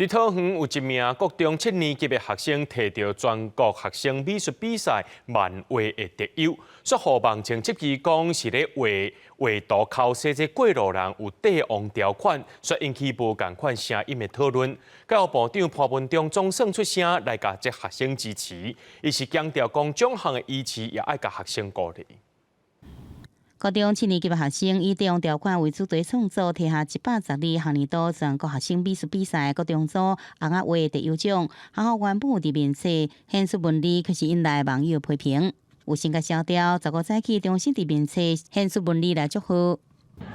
伫桃园有一名国中7年级的学生摕到全国学生美术比赛漫画的得优，说互网前质疑讲是咧画图考试这过路人有帝王条款，却引起无共款声音的讨论。教育部长潘文忠总算出声来甲这学生支持，伊是强调讲种项的依持也爱甲学生鼓励。 高中7年级的学生以帝王条款为主题创作，摕下112学年度全国学生美术比赛高中组红仔画得优奖。学校原本伫面册显出文理，却是引来网友批评。有性格小调，15早起重新伫面册显出文理来祝福。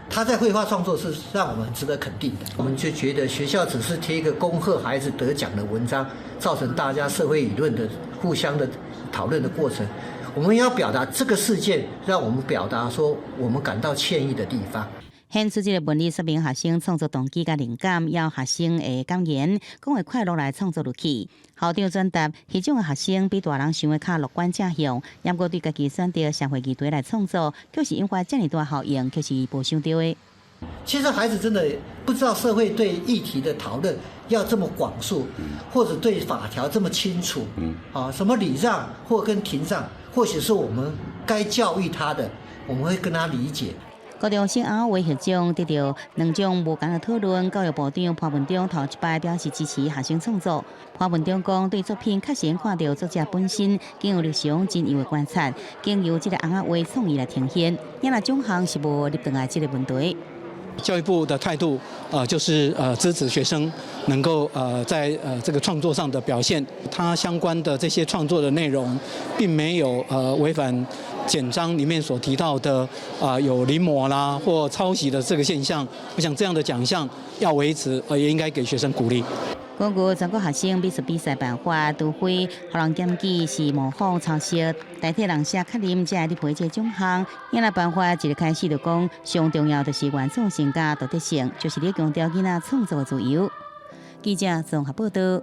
他在绘画创作是让我们值得肯定的。我们就觉得学校只是贴一个恭贺孩子得奖的文章，造成大家社会舆论的互相的讨论的过程。 我们要表达这个事件，让我们表达说我们感到歉意的地方。显出这个文理说明学生创作动机甲灵感，要学生的感言，讲会快乐来创作落去。校长转达，迄种的学生比大人想的较乐观正向，也过对家己选择社会议题来创作，就是引发这么大效应，就是无想到的。 其实孩子真的不知道社会对议题的讨论要这么广述，或者对法条这么清楚。什么礼让或跟停让，或许是我们该教育他的，我们会跟他理解。 高中生红仔画学奖得到2种无同的讨论，教育部长潘文忠头一摆表示支持学生创作。潘文忠讲，对作品确实看到作者本身经由日常真有的观察，经由这个红仔画创意来呈现，也那种项是无立顿来这个问题。 教育部的态度，就是支持学生能够在这个创作上的表现，它相关的这些创作的内容，并没有违反简章里面所提到的有临摹啦或抄袭的这个现象。我想这样的奖项要维持，也应该给学生鼓励。 根据全国学生美术比赛办法，除非互人检举是模仿抄袭，代替人写确认才会入批这奖项。因那办法一日开始就讲，上重要就是原创性加独特性，就是咧强调囡仔创作的自由。记者综合报道。